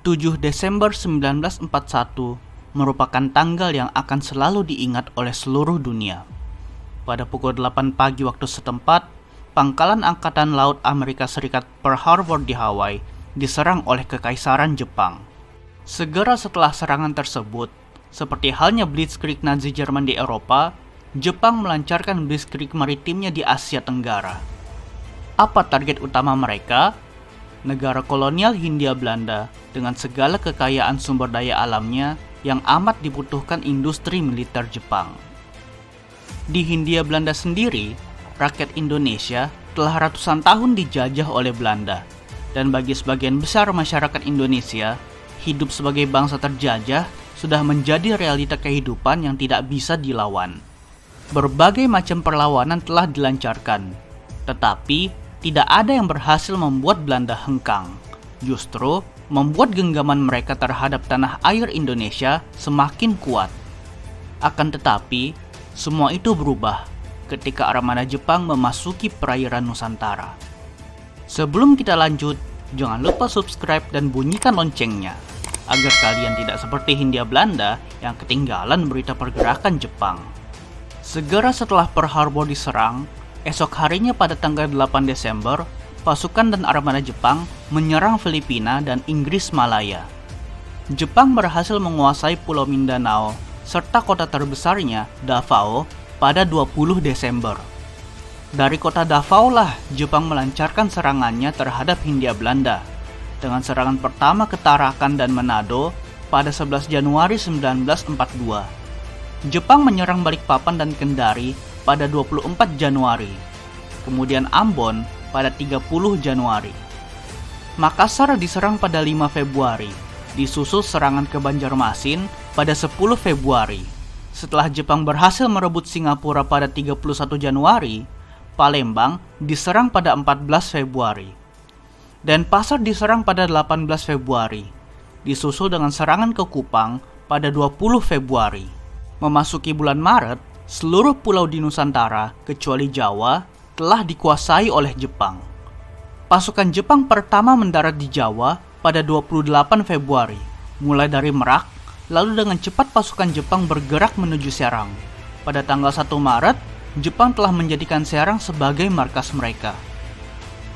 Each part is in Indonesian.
7 Desember 1941 merupakan tanggal yang akan selalu diingat oleh seluruh dunia. Pada pukul 8 pagi waktu setempat, pangkalan Angkatan Laut Amerika Serikat Pearl Harbor di Hawaii diserang oleh Kekaisaran Jepang. Segera setelah serangan tersebut, seperti halnya Blitzkrieg Nazi Jerman di Eropa, Jepang melancarkan Blitzkrieg maritimnya di Asia Tenggara. Apa target utama mereka? Negara kolonial Hindia Belanda dengan segala kekayaan sumber daya alamnya yang amat dibutuhkan industri militer Jepang. Di Hindia Belanda sendiri, rakyat Indonesia telah ratusan tahun dijajah oleh Belanda, dan bagi sebagian besar masyarakat Indonesia, hidup sebagai bangsa terjajah sudah menjadi realita kehidupan yang tidak bisa dilawan. Berbagai macam perlawanan telah dilancarkan, tetapi tidak ada yang berhasil membuat Belanda hengkang. Justru, membuat genggaman mereka terhadap tanah air Indonesia semakin kuat. Akan tetapi, semua itu berubah ketika armada Jepang memasuki perairan Nusantara. Sebelum kita lanjut, jangan lupa subscribe dan bunyikan loncengnya, agar kalian tidak seperti Hindia Belanda yang ketinggalan berita pergerakan Jepang. Segera setelah Pearl Harbor diserang, esok harinya pada tanggal 8 Desember, pasukan dan armada Jepang menyerang Filipina dan Inggris Malaya. Jepang berhasil menguasai Pulau Mindanao serta kota terbesarnya, Davao, pada 20 Desember. Dari kota Davao lah Jepang melancarkan serangannya terhadap Hindia Belanda, dengan serangan pertama ke Tarakan dan Manado pada 11 Januari 1942. Jepang menyerang Balikpapan dan Kendari pada 24 Januari, kemudian Ambon pada 30 Januari. Makassar diserang pada 5 Februari, disusul serangan ke Banjarmasin pada 10 Februari. Setelah Jepang berhasil merebut Singapura pada 31 Januari, Palembang diserang pada 14 Februari. Denpasar diserang pada 18 Februari, disusul dengan serangan ke Kupang pada 20 Februari. Memasuki bulan Maret, seluruh pulau di Nusantara, kecuali Jawa, telah dikuasai oleh Jepang. Pasukan Jepang pertama mendarat di Jawa pada 28 Februari, mulai dari Merak, lalu dengan cepat pasukan Jepang bergerak menuju Serang. Pada tanggal 1 Maret, Jepang telah menjadikan Serang sebagai markas mereka.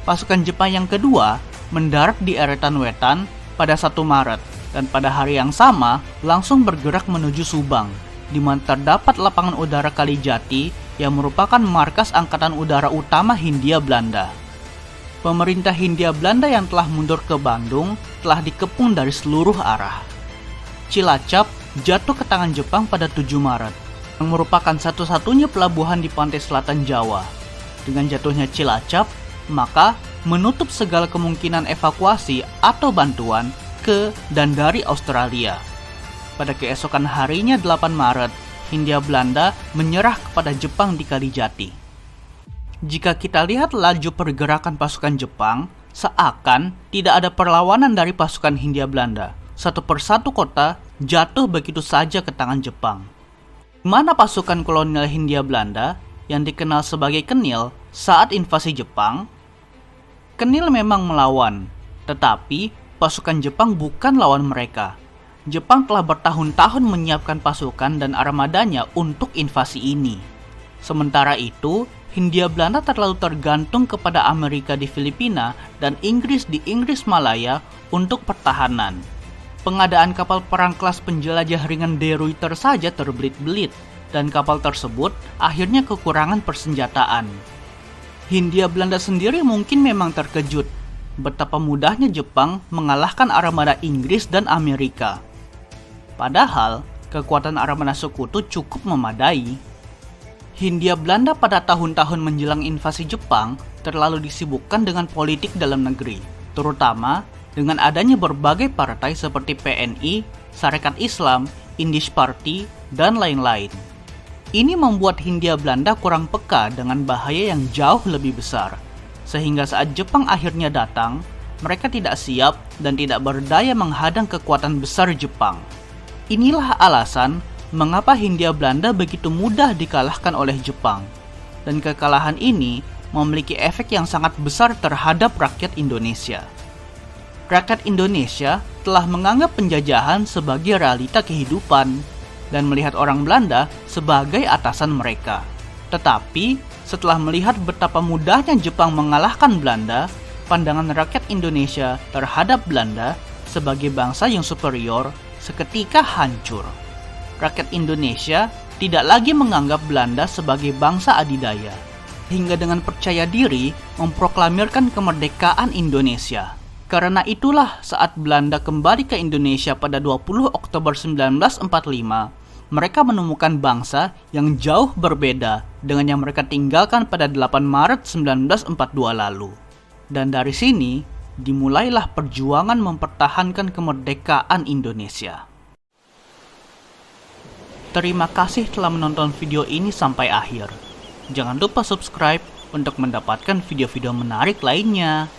Pasukan Jepang yang kedua mendarat di Eretan Wetan pada 1 Maret, dan pada hari yang sama langsung bergerak menuju Subang, di mana terdapat lapangan udara Kalijati yang merupakan markas Angkatan Udara Utama Hindia Belanda. Pemerintah Hindia Belanda yang telah mundur ke Bandung telah dikepung dari seluruh arah. Cilacap jatuh ke tangan Jepang pada 7 Maret, yang merupakan satu-satunya pelabuhan di pantai selatan Jawa. Dengan jatuhnya Cilacap, maka menutup segala kemungkinan evakuasi atau bantuan ke dan dari Australia. Pada keesokan harinya 8 Maret, Hindia Belanda menyerah kepada Jepang di Kalijati. Jika kita lihat laju pergerakan pasukan Jepang, seakan tidak ada perlawanan dari pasukan Hindia Belanda. Satu persatu kota jatuh begitu saja ke tangan Jepang. Mana pasukan kolonial Hindia Belanda yang dikenal sebagai Kenil saat invasi Jepang? Kenil memang melawan, tetapi pasukan Jepang bukan lawan mereka. Jepang telah bertahun-tahun menyiapkan pasukan dan armadanya untuk invasi ini. Sementara itu, Hindia Belanda terlalu tergantung kepada Amerika di Filipina dan Inggris di Inggris Malaya untuk pertahanan. Pengadaan kapal perang kelas penjelajah ringan De Ruyter saja terbelit-belit, dan kapal tersebut akhirnya kekurangan persenjataan. Hindia Belanda sendiri mungkin memang terkejut betapa mudahnya Jepang mengalahkan armada Inggris dan Amerika. Padahal, kekuatan armada sekutu cukup memadai. Hindia Belanda pada tahun-tahun menjelang invasi Jepang terlalu disibukkan dengan politik dalam negeri, terutama dengan adanya berbagai partai seperti PNI, Sarekat Islam, Indische Party, dan lain-lain. Ini membuat Hindia Belanda kurang peka dengan bahaya yang jauh lebih besar, sehingga saat Jepang akhirnya datang, mereka tidak siap dan tidak berdaya menghadang kekuatan besar Jepang. Inilah alasan mengapa Hindia Belanda begitu mudah dikalahkan oleh Jepang, dan kekalahan ini memiliki efek yang sangat besar terhadap rakyat Indonesia. Rakyat Indonesia setelah menganggap penjajahan sebagai realita kehidupan dan melihat orang Belanda sebagai atasan mereka. Tetapi, setelah melihat betapa mudahnya Jepang mengalahkan Belanda, pandangan rakyat Indonesia terhadap Belanda sebagai bangsa yang superior seketika hancur. Rakyat Indonesia tidak lagi menganggap Belanda sebagai bangsa adidaya, hingga dengan percaya diri memproklamirkan kemerdekaan Indonesia. Karena itulah saat Belanda kembali ke Indonesia pada 20 Oktober 1945, mereka menemukan bangsa yang jauh berbeda dengan yang mereka tinggalkan pada 8 Maret 1942 lalu. Dan dari sini, dimulailah perjuangan mempertahankan kemerdekaan Indonesia. Terima kasih telah menonton video ini sampai akhir. Jangan lupa subscribe untuk mendapatkan video-video menarik lainnya.